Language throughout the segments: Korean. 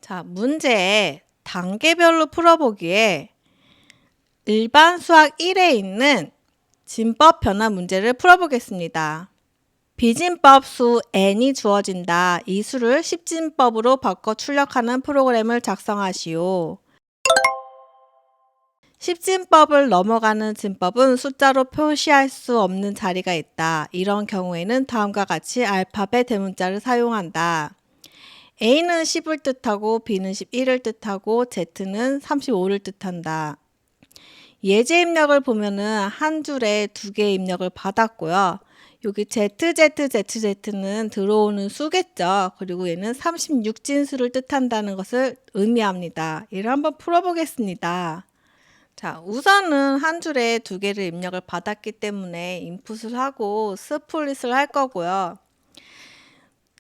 자, 문제 단계별로 풀어보기에 일반 수학 1에 있는 진법 변화 문제를 풀어보겠습니다. 비진법 수 n이 주어진다. 이 수를 10진법으로 바꿔 출력하는 프로그램을 작성하시오. 10진법을 넘어가는 진법은 숫자로 표시할 수 없는 자리가 있다. 이런 경우에는 다음과 같이 알파벳 대문자를 사용한다. A는 10을 뜻하고 B는 11을 뜻하고 Z는 35를 뜻한다. 예제 입력을 보면은 한 줄에 두 개의 입력을 받았고요. 여기 ZZZZ는 들어오는 수겠죠. 그리고 얘는 36진수를 뜻한다는 것을 의미합니다. 이를 한번 풀어보겠습니다. 자, 우선은 한 줄에 두 개를 입력을 받았기 때문에 인풋을 하고 스플릿을 할 거고요.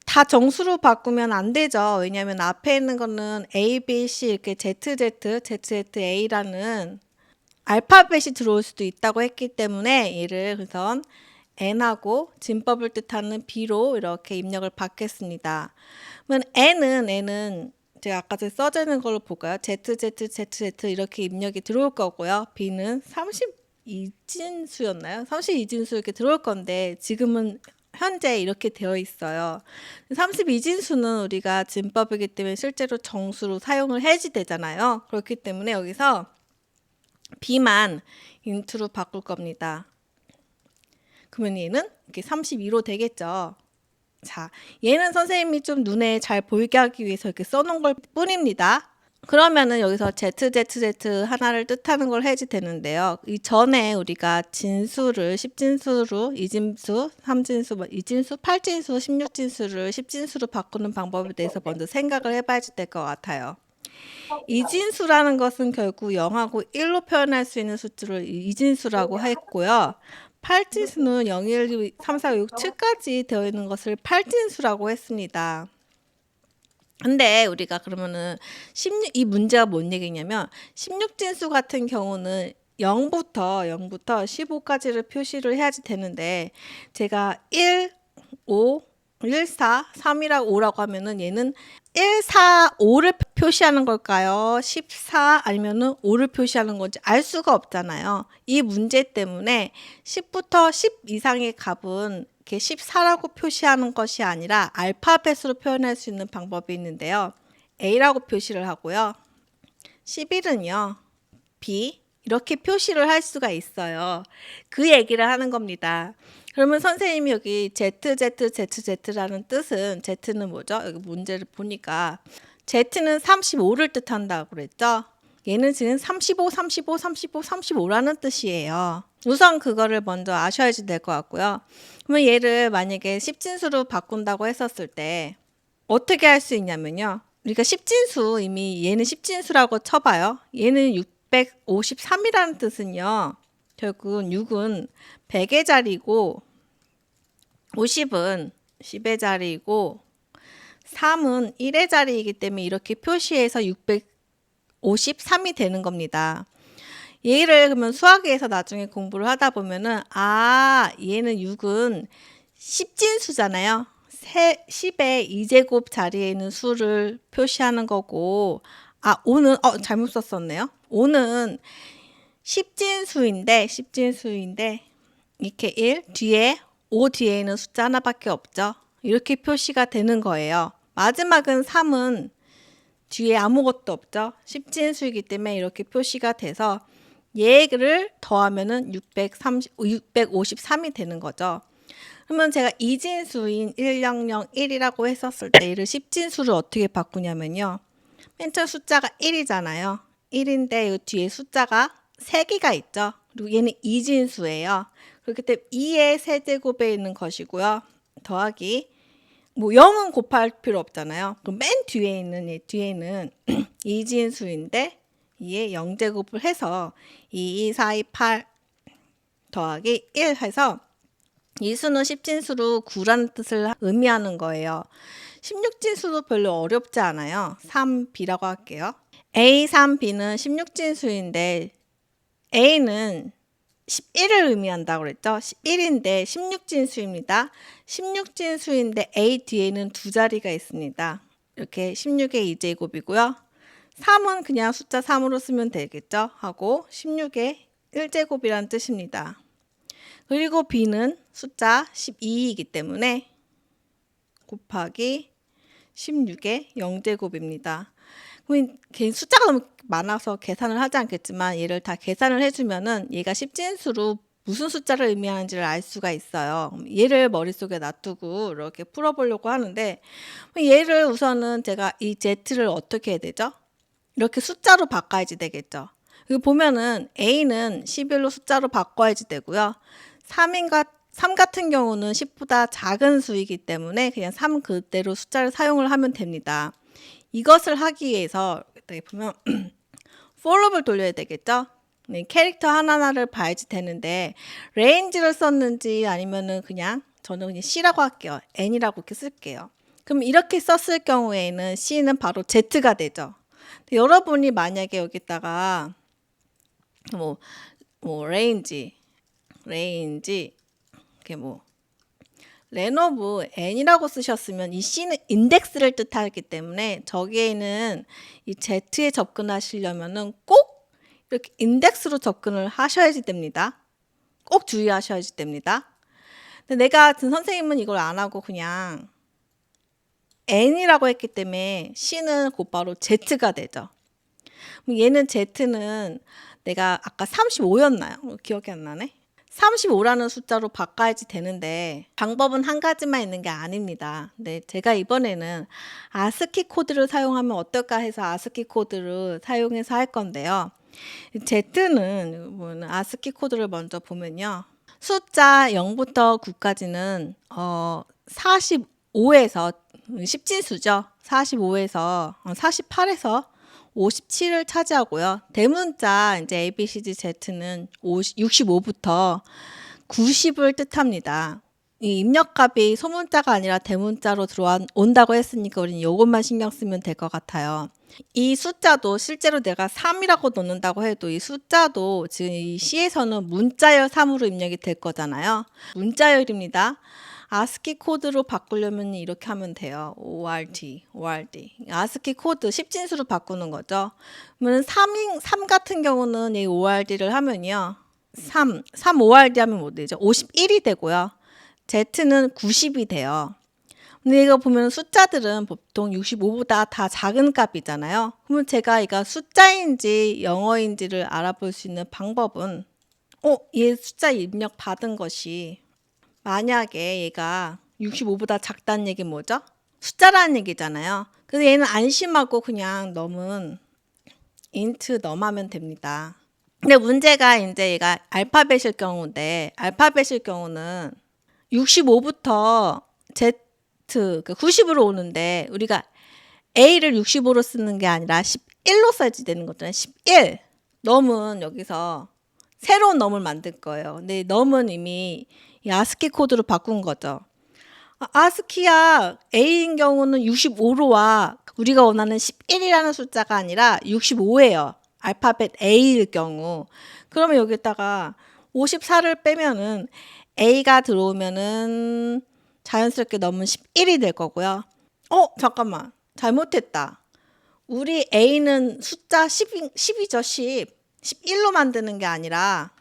다 정수로 바꾸면 안 되죠. 왜냐하면 앞에 있는 거는 A, B, C 이렇게 ZZA라는 알파벳이 들어올 수도 있다고 했기 때문에 얘를 우선 N하고 진법을 뜻하는 B로 이렇게 입력을 받겠습니다. 그러면 N은 제가 아까 전에 써져 있는 걸로 볼까요? ZZZZ 이렇게 입력이 들어올 거고요. B는 32진수였나요? 32진수 이렇게 들어올 건데 지금은 현재 이렇게 되어 있어요. 32진수는 우리가 진법이기 때문에 실제로 정수로 사용을 해야지 되잖아요. 그렇기 때문에 여기서 B만 인트로 바꿀 겁니다. 그러면 얘는 이렇게 32로 되겠죠. 자, 얘는 선생님이 좀 눈에 잘 보이게 하기 위해서 이렇게 써놓은 걸 뿐입니다. 그러면은 여기서 ZZZ 하나를 뜻하는 걸 해야지 되는데요. 이 전에 우리가 진수를 10진수로 2진수, 3진수, 2진수, 8진수, 16진수를 10진수로 바꾸는 방법에 대해서 먼저 생각을 해봐야지 될 것 같아요. 이진수라는 것은 결국 0하고 1로 표현할 수 있는 숫자를 이진수라고 했고요. 8진수는 0, 1, 2, 3, 4, 5, 6, 7까지 되어 있는 것을 8진수라고 했습니다. 근데 우리가 그러면은 이 문제가 뭔 얘기냐면 16진수 같은 경우는 0부터 15까지를 표시를 해야지 되는데 제가 1, 5, 1, 4, 3이라고 5라고 하면은 얘는 1, 4, 5를 표시하는 걸까요? 14 아니면은 5를 표시하는 건지 알 수가 없잖아요. 이 문제 때문에 10부터 10 이상의 값은 이렇게 14라고 표시하는 것이 아니라 알파벳으로 표현할 수 있는 방법이 있는데요. A라고 표시를 하고요. 11은요. B 이렇게 표시를 할 수가 있어요. 그 얘기를 하는 겁니다. 그러면 선생님이 여기 ZZZZ라는 뜻은 Z는 뭐죠? 여기 문제를 보니까 Z는 35를 뜻한다고 그랬죠? 얘는 지금 35, 35, 35, 35라는 뜻이에요. 우선 그거를 먼저 아셔야지 될 것 같고요. 그러면 얘를 만약에 10진수로 바꾼다고 했었을 때 어떻게 할 수 있냐면요. 우리가 10진수 이미 얘는 10진수라고 쳐봐요. 얘는 653이라는 뜻은요. 결국은 6은 100의 자리고 50은 10의 자리이고 3은 1의 자리이기 때문에 이렇게 표시해서 653이 되는 겁니다. 얘를 그러면 수학에서 나중에 공부를 하다 보면은 얘는 6은 10진수잖아요. 10의 2제곱 자리에 있는 수를 표시하는 거고 5는 잘못 썼었네요. 5는 10진수인데 이렇게 1 뒤에 5 뒤에 있는 숫자 하나밖에 없죠. 이렇게 표시가 되는 거예요. 마지막은 3은 뒤에 아무것도 없죠. 10진수이기 때문에 이렇게 표시가 돼서 얘를 더하면은 653이 되는 거죠. 그러면 제가 이진수인 1001이라고 했었을 때 이를 10진수를 어떻게 바꾸냐면요. 맨 처음 숫자가 1이잖아요. 1인데 이 뒤에 숫자가 3개가 있죠. 그리고 얘는 이진수예요. 그렇기 때문에 2의 세제곱에 있는 것이고요. 더하기 0은 곱할 필요 없잖아요. 그럼 맨 뒤에 있는 얘 뒤에는 이진수인데 2의 0제곱을 해서 2, 2, 4, 2, 8 더하기 1 해서 이 수는 10진수로 9라는 뜻을 의미하는 거예요. 16진수도 별로 어렵지 않아요. 3B라고 할게요. A, 3B는 16진수인데 A는 11을 의미한다고 그랬죠. 11인데 16진수입니다. 16진수인데 A 뒤에는 두 자리가 있습니다. 이렇게 16의 2제곱이고요. 3은 그냥 숫자 3으로 쓰면 되겠죠? 하고 16의 1제곱이란 뜻입니다. 그리고 b는 숫자 12이기 때문에 곱하기 16의 0제곱입니다. 그럼 숫자가 너무 많아서 계산을 하지 않겠지만 얘를 다 계산을 해주면은 얘가 십진수로 무슨 숫자를 의미하는지를 알 수가 있어요. 얘를 머릿속에 놔두고 이렇게 풀어보려고 하는데 얘를 우선은 제가 이 z를 어떻게 해야 되죠? 이렇게 숫자로 바꿔야지 되겠죠. 여기 보면은 a는 11로 숫자로 바꿔야지 되고요. 3 같은 경우는 10보다 작은 수이기 때문에 그냥 3 그대로 숫자를 사용을 하면 됩니다. 이것을 하기 위해서 여기 보면 for로업을 돌려야 되겠죠. 네, 캐릭터 하나하나를 봐야지 되는데 range를 썼는지 아니면은 그냥 저는 그냥 C라고 할게요. N이라고 이렇게 쓸게요. 그럼 이렇게 썼을 경우에는 C는 바로 Z가 되죠. 여러분이 만약에 여기다가 뭐 range 이렇게 뭐 레노브 n이라고 쓰셨으면 이 c는 인덱스를 뜻하기 때문에 저기에는 이 z에 접근하시려면은 꼭 이렇게 인덱스로 접근을 하셔야지 됩니다. 꼭 주의하셔야지 됩니다. 근데 내가 선생님은 이걸 안 하고 그냥 n이라고 했기 때문에 c는 곧바로 z가 되죠. 그럼 얘는 z는 내가 아까 35였나요? 기억이 안 나네. 35라는 숫자로 바꿔야지 되는데 방법은 한 가지만 있는 게 아닙니다. 근데 제가 이번에는 아스키 코드를 사용하면 어떨까 해서 아스키 코드를 사용해서 할 건데요. Z는 아스키 코드를 먼저 보면요. 숫자 0부터 9까지는 45에서 10진수죠. 45에서 48에서 57을 차지하고요. 대문자 이제 A, B, C, D, Z는 65부터 90을 뜻합니다. 이 입력값이 소문자가 아니라 대문자로 들어온다고 했으니까 우리는 이것만 신경 쓰면 될 것 같아요. 이 숫자도 실제로 내가 3이라고 놓는다고 해도 이 숫자도 지금 이 C에서는 문자열 3으로 입력이 될 거잖아요. 문자열입니다. 아스키 코드로 바꾸려면 이렇게 하면 돼요. ORD. 아스키 코드 10진수로 바꾸는 거죠. 그러면 3 같은 경우는 이 ORD를 하면요. 3 ORD 하면 뭐 되죠? 51이 되고요. Z는 90이 돼요. 근데 이거 보면 숫자들은 보통 65보다 다 작은 값이잖아요. 그러면 제가 이거 숫자인지 영어인지를 알아볼 수 있는 방법은 얘 숫자 입력 받은 것이 만약에 얘가 65보다 작다는 얘기 뭐죠? 숫자라는 얘기잖아요. 그래서 얘는 안심하고 그냥 넘은 int 넘하면 됩니다. 근데 문제가 이제 얘가 알파벳일 경우인데 알파벳일 경우는 65부터 Z 90으로 오는데 우리가 A를 65로 쓰는 게 아니라 11로 써야지 되는 거잖아요. 11. 넘은 여기서 새로운 넘을 만들 거예요. 근데 넘은 이미 이 아스키 코드로 바꾼 거죠. 아스키야 A인 경우는 65로 와. 우리가 원하는 11이라는 숫자가 아니라 65예요. 알파벳 A일 경우. 그러면 여기다가 54를 빼면은 A가 들어오면은 자연스럽게 넘은 11이 될 거고요. 잠깐만. 잘못했다. 우리 A는 숫자 10이죠. 11로 만드는 게 아니라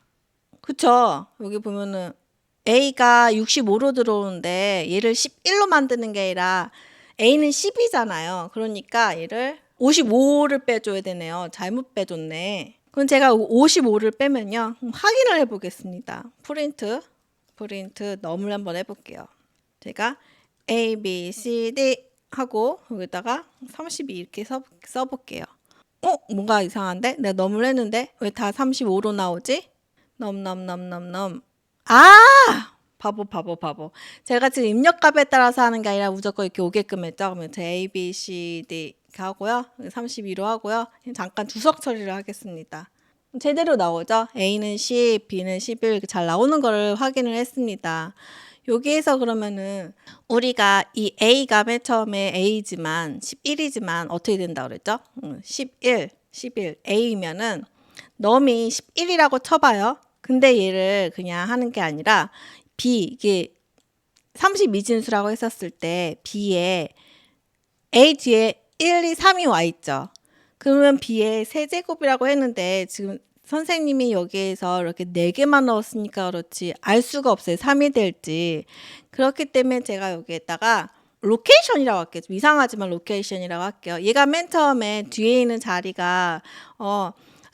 그쵸? 여기 보면은 A가 65로 들어오는데 얘를 11로 만드는 게 아니라 A는 10이잖아요. 그러니까 얘를 55를 빼줘야 되네요. 잘못 빼줬네. 그럼 제가 55를 빼면요. 확인을 해보겠습니다. 프린트 넘을 한번 해볼게요. 제가 A, B, C, D 하고 여기다가 32 이렇게 써볼게요. 뭔가 이상한데? 내가 넘을 했는데 왜 다 35로 나오지? 넘. 바보. 제가 지금 입력값에 따라서 하는 게 아니라 무조건 이렇게 오게끔 했죠. 그러면 A, B, C, D 이렇게 하고요. 32로 하고요. 잠깐 주석 처리를 하겠습니다. 제대로 나오죠? A는 10, B는 11 이렇게 잘 나오는 거를 확인을 했습니다. 여기에서 그러면은 우리가 이 A가 맨 처음에 A지만 11이지만 어떻게 된다 그랬죠? 11 A면은 넘이 11이라고 쳐봐요. 근데 얘를 그냥 하는 게 아니라 B 이게 32진수라고 했었을 때 B에 A 뒤에 1, 2, 3이 와 있죠. 그러면 B의 세제곱이라고 했는데 지금 선생님이 여기에서 이렇게 4개만 넣었으니까 그렇지 알 수가 없어요. 3이 될지. 그렇기 때문에 제가 여기에다가 로케이션이라고 할게요. 좀 이상하지만 로케이션이라고 할게요. 얘가 맨 처음에 뒤에 있는 자리가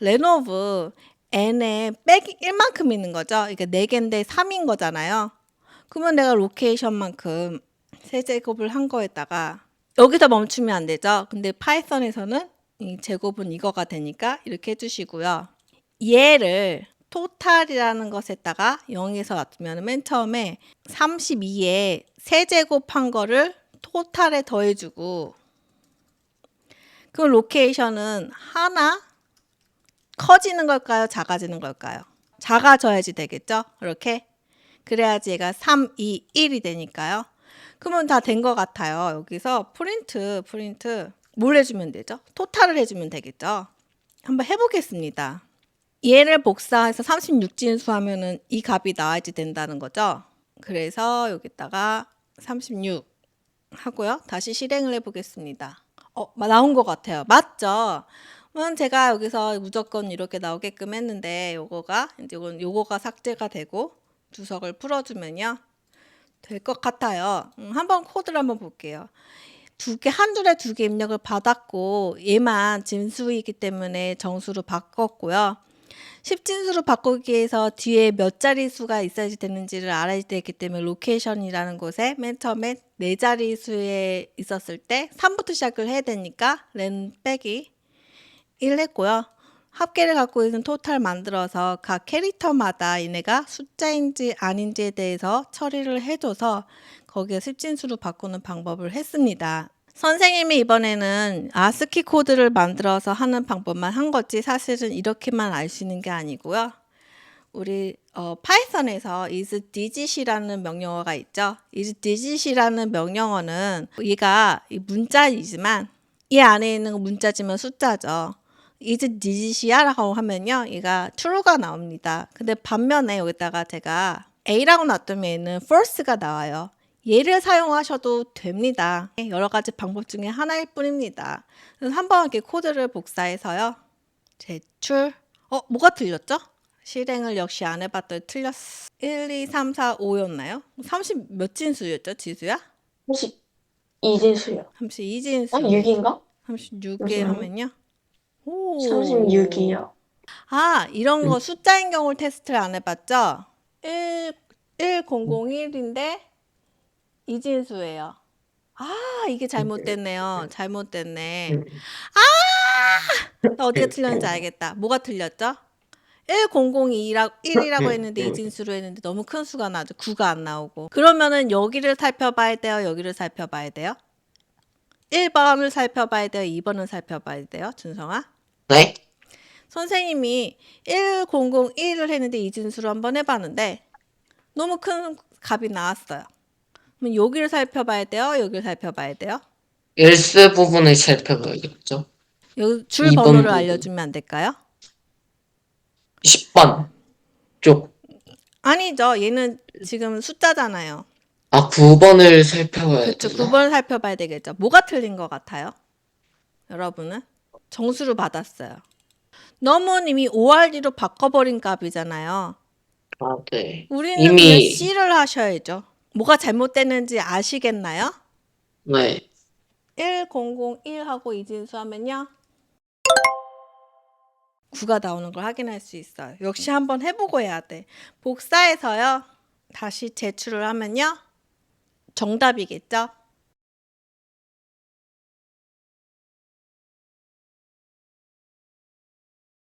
레노브 n에 빼기 1만큼 있는 거죠. 그러니까 4개인데 3인 거잖아요. 그러면 내가 로케이션만큼 세제곱을 한 거에다가 여기서 멈추면 안 되죠. 근데 파이썬에서는 이 제곱은 이거가 되니까 이렇게 해주시고요. 얘를 토탈이라는 것에다가 0에서 놔두면 맨 처음에 32에 세제곱한 거를 토탈에 더해주고 그 로케이션은 하나 커지는 걸까요? 작아지는 걸까요? 작아져야지 되겠죠? 이렇게 그래야지 얘가 3, 2, 1이 되니까요. 그러면 다 된 것 같아요. 여기서 프린트 뭘 해주면 되죠? 토탈을 해주면 되겠죠? 한번 해보겠습니다. 얘를 복사해서 36진수 하면은 이 값이 나와야지 된다는 거죠. 그래서 여기다가 36 하고요. 다시 실행을 해보겠습니다. 나온 것 같아요. 맞죠? 그럼 제가 여기서 무조건 이렇게 나오게끔 했는데 요거가 이제 요거가 삭제가 되고 주석을 풀어주면요. 될 것 같아요. 한번 코드를 한번 볼게요. 한 줄에 2개 입력을 받았고 얘만 진수이기 때문에 정수로 바꿨고요. 10진수로 바꾸기 위해서 뒤에 몇 자릿수가 있어야지 되는지를 알아야 되기 때문에 로케이션이라는 곳에 맨 처음에 4자릿수에 있었을 때 3부터 시작을 해야 되니까 len 빼기 1 했고요. 합계를 갖고 있는 토탈 만들어서 각 캐릭터마다 얘네가 숫자인지 아닌지에 대해서 처리를 해줘서 거기에 10진수로 바꾸는 방법을 했습니다. 선생님이 이번에는 ASCII 코드를 만들어서 하는 방법만 한 거지 사실은 이렇게만 알 수 있는 게 아니고요. 우리 파이썬에서 isDigit이라는 명령어가 있죠. isDigit이라는 명령어는 얘가 문자이지만 이 안에 있는 문자지만 숫자죠. isDigit이야라고 하면요, 얘가 true가 나옵니다. 근데 반면에 여기다가 제가 a라고 놔두면 얘는 false가 나와요. 얘를 사용하셔도 됩니다. 여러 가지 방법 중에 하나일 뿐입니다. 그래서 한번 이렇게 코드를 복사해서요. 제출. 뭐가 틀렸죠? 실행을 역시 안 해봤더니 틀렸어. 1, 2, 3, 4, 5였나요? 30 몇 진수였죠? 지수야? 32진수요. 32진수. 6인가? 36개 잠시만요. 하면요. 오. 36이요. 이런 거 숫자인 경우를 테스트를 안 해봤죠? 1001인데 이진수예요. 이게 잘못됐네요. 잘못됐네. 나 어디가 틀렸는지 알겠다. 뭐가 틀렸죠? 1이라고 했는데 이진수로 했는데 너무 큰 수가 나죠. 9가 안 나오고. 그러면은 여기를 살펴봐야 돼요. 여기를 살펴봐야 돼요. 1번을 살펴봐야 돼요. 2번을 살펴봐야 돼요. 준성아. 네? 선생님이 1001을 했는데 이진수로 한번 해봤는데 너무 큰 값이 나왔어요. 그럼 여기를 살펴봐야 돼요? 여기를 살펴봐야 돼요? 일스 부분을 살펴봐야겠죠? 여기 줄 2번 번호를 부분. 알려주면 안 될까요? 10번 쪽. 아니죠. 얘는 지금 숫자잖아요. 9번을 살펴봐야 그쵸. 되나? 9번을 살펴봐야 되겠죠. 뭐가 틀린 것 같아요? 여러분은? 정수를 받았어요. 너무 이미 ORD로 바꿔버린 값이잖아요. 네. 우리는 그냥 이미, C를 하셔야죠. 뭐가 잘못됐는지 아시겠나요? 네. 1001하고 이진수 하면요. 9가 나오는 걸 확인할 수 있어요. 역시 한번 해보고 해야 돼. 복사해서요. 다시 제출을 하면요. 정답이겠죠?